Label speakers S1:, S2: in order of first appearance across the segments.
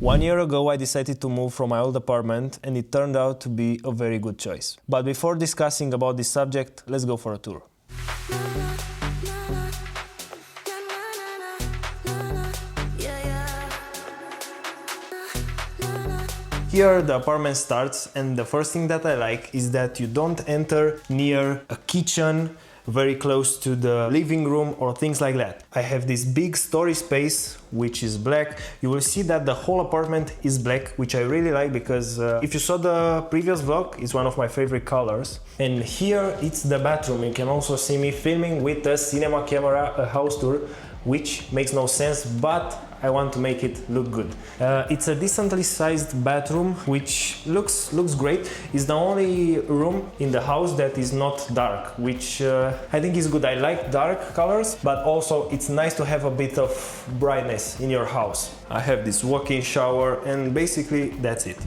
S1: 1 year ago I decided to move from my old apartment and it turned out to be a very good choice. But before discussing about this subject, let's go for a tour. Here the apartment starts, and the first thing that I like is that you don't enter near a kitchen very close to the living room or things like that. I have this big storage space which is black. You will see that the whole apartment is black, which I really like because if you saw the previous vlog, it's one of my favorite colors. And here it's the bathroom. You can also see me filming with a cinema camera, a house tour, which makes no sense, but I want to make it look good. It's a decently sized bathroom, which looks great. It's the only room in the house that is not dark, which I think is good. I like dark colors, but also it's nice to have a bit of brightness in your house. I have this walk-in shower and basically that's it.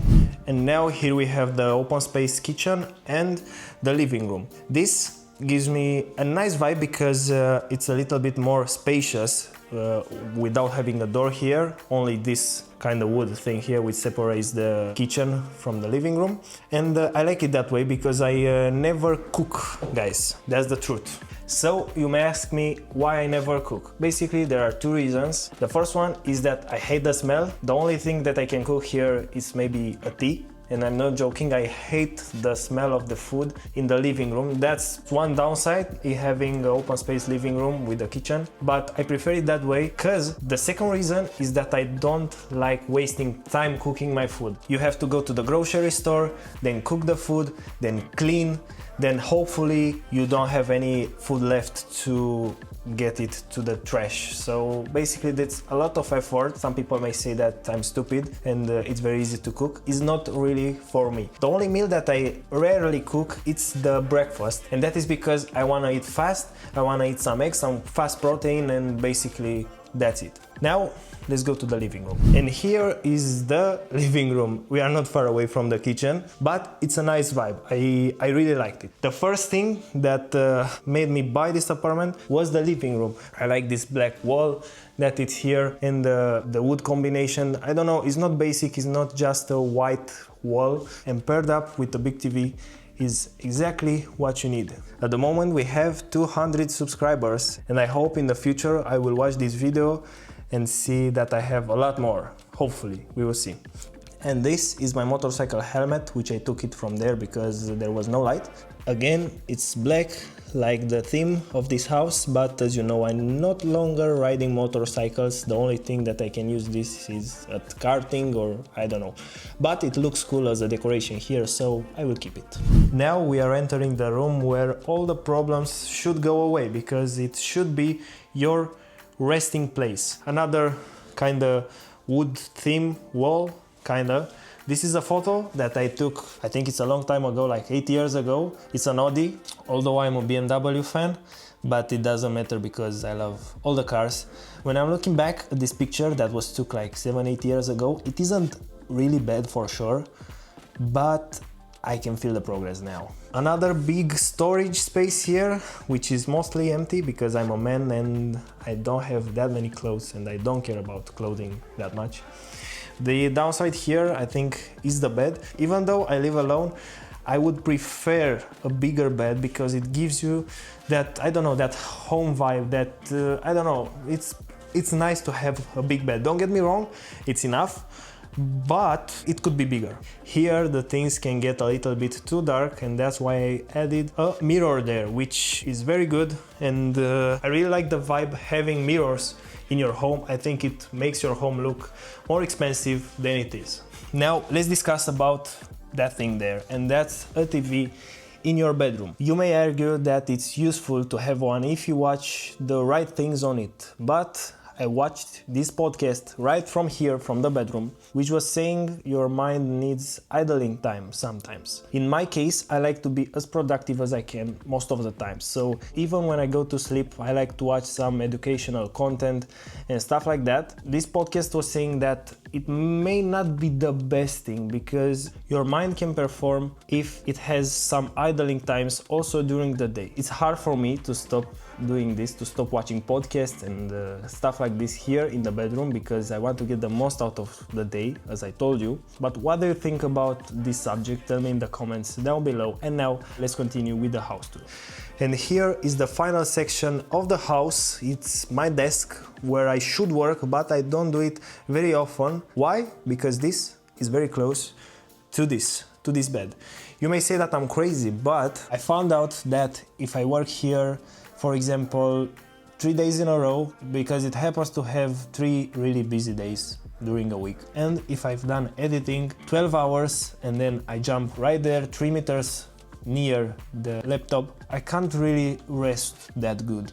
S1: And now here we have the open space kitchen and the living room. This gives me a nice vibe because it's a little bit more spacious without having a door here, only this kind of wood thing here which separates the kitchen from the living room. And I like it that way because I never cook, guys, that's the truth. So you may ask me why I never cook. Basically there are two reasons. The first one is that I hate the smell. The only thing that I can cook here is maybe a tea. And I'm not joking, I hate the smell of the food in the living room. That's one downside in having an open space living room with a kitchen, but I prefer it that way because the second reason is that I don't like wasting time cooking my food. You have to go to the grocery store, then cook the food, then clean, then hopefully you don't have any food left to get it to the trash. So basically that's a lot of effort. Some people may say that I'm stupid and it's very easy to cook. It's not really for me. The only meal that I rarely cook, it's the breakfast, and that is because I want to eat fast. I want to eat some eggs, some fast protein, and basically that's it. Now let's go to the living room. And here is the living room. We are not far away from the kitchen, but it's a nice vibe. I really liked it. The first thing that made me buy this apartment was the living room. I like this black wall that it's here, and the wood combination. I don't know, it's not basic, it's not just a white wall, and paired up with the big TV is exactly what you need. At the moment we have 200 subscribers, and I hope in the future I will watch this video and see that I have a lot more. Hopefully, we will see. And this is my motorcycle helmet, which I took it from there because there was no light. Again, it's black like the theme of this house, but as you know, I'm not longer riding motorcycles. The only thing that I can use this is at karting or I don't know. But it looks cool as a decoration here, so I will keep it. Now we are entering the room where all the problems should go away because it should be your resting place. Another kind of wood theme wall, kinda. This is a photo that I took, I think it's a long time ago, like 8 years ago. It's an Audi, although I'm a BMW fan, but it doesn't matter because I love all the cars. When I'm looking back at this picture that was took like 7-8 years ago, it isn't really bad for sure, but I can feel the progress now. Another big storage space here, which is mostly empty because I'm a man and I don't have that many clothes and I don't care about clothing that much. The downside here, I think, is the bed. Even though I live alone, I would prefer a bigger bed because it gives you that, I don't know, that home vibe, that, I don't know, it's nice to have a big bed. Don't get me wrong, it's enough, but it could be bigger. Here the things can get a little bit too dark, and that's why I added a mirror there, which is very good, and I really like the vibe having mirrors in your home. I think it makes your home look more expensive than it is. Now let's discuss about that thing there, and that's a TV in your bedroom. You may argue that it's useful to have one if you watch the right things on it, but I watched this podcast right from here, from the bedroom, which was saying your mind needs idling time sometimes. In my case, I like to be as productive as I can most of the time. So even when I go to sleep, I like to watch some educational content and stuff like that. This podcast was saying that it may not be the best thing because your mind can perform if it has some idling times also during the day. It's hard for me to stop doing this, to stop watching podcasts and stuff like this here in the bedroom, because I want to get the most out of the day, as I told you. But what do you think about this subject? Tell me in the comments down below. And now let's continue with the house tour. And here is the final section of the house. It's my desk where I should work, but I don't do it very often. Why? Because this is very close to this bed. You may say that I'm crazy, but I found out that if I work here, for example, 3 days in a row, because it happens to have 3 really busy days during a week. And if I've done editing 12 hours and then I jump right there 3 meters near the laptop, I can't really rest that good.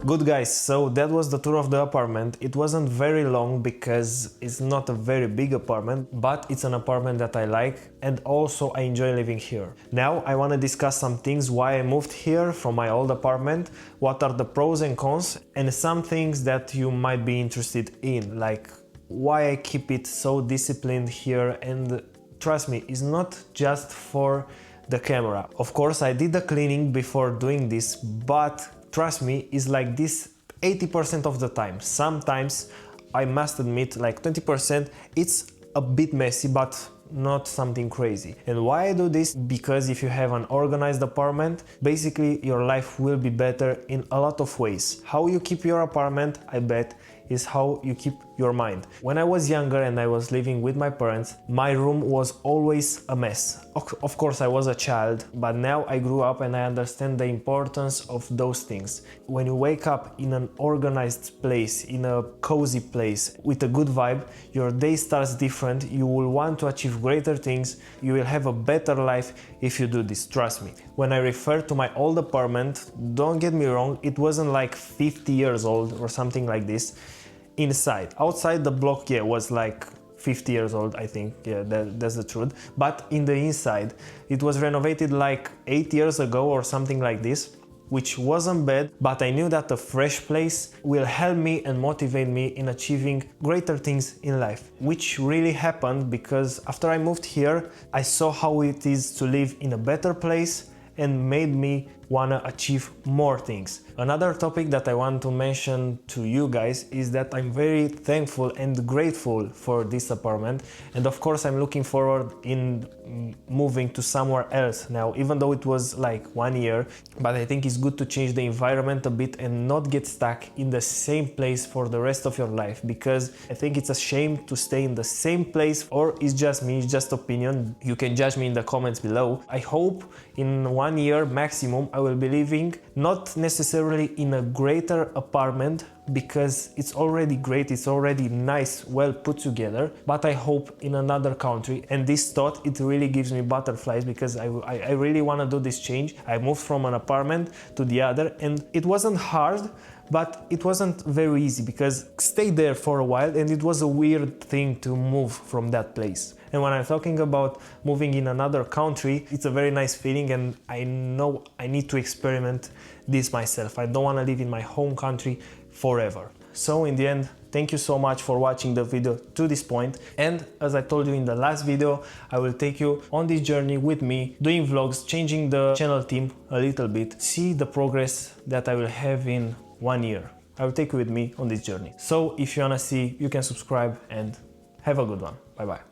S1: Good guys, so that was the tour of the apartment. It wasn't very long because it's not a very big apartment, but it's an apartment that I like, and also I enjoy living here. Now I want to discuss some things why I moved here from my old apartment, what are the pros and cons, and some things that you might be interested in, like why I keep it so disciplined here. And trust me, it's not just for the camera. Of course I did the cleaning before doing this, but trust me, it's like this 80% of the time. Sometimes, I must admit, like 20%, it's a bit messy, but not something crazy. And why I do this? Because if you have an organized apartment, basically your life will be better in a lot of ways. How you keep your apartment, I bet, is how you keep your mind. When I was younger and I was living with my parents, my room was always a mess. Of course I was a child, but now I grew up and I understand the importance of those things. When you wake up in an organized place, in a cozy place, with a good vibe, your day starts different, you will want to achieve greater things, you will have a better life if you do this, trust me. When I refer to my old apartment, don't get me wrong, it wasn't like 50 years old or something like this. Inside. Outside the block, yeah, was like 50 years old, I think, yeah, that's the truth. But in the inside, it was renovated like 8 years ago or something like this, which wasn't bad, but I knew that a fresh place will help me and motivate me in achieving greater things in life, which really happened because after I moved here, I saw how it is to live in a better place and made me wanna achieve more things. Another topic that I want to mention to you guys is that I'm very thankful and grateful for this apartment, and of course I'm looking forward in moving to somewhere else now, even though it was like 1 year, but I think it's good to change the environment a bit and not get stuck in the same place for the rest of your life, because I think it's a shame to stay in the same place. Or it's just me, it's just opinion, you can judge me in the comments below. I hope in 1 year maximum I will be living not necessarily in a greater apartment, because it's already great, it's already nice, well put together, but I hope in another country. And this thought, it really gives me butterflies, because I really want to do this change. I moved from an apartment to the other, and it wasn't hard, but it wasn't very easy, because I stayed there for a while and it was a weird thing to move from that place. And when I'm talking about moving in another country, it's a very nice feeling, and I know I need to experiment this myself. I don't want to live in my home country forever. So in the end, thank you so much for watching the video to this point. And as I told you in the last video, I will take you on this journey with me, doing vlogs, changing the channel theme a little bit, see the progress that I will have in 1 year. I will take you with me on this journey. So if you wanna see, you can subscribe, and have a good one. Bye bye.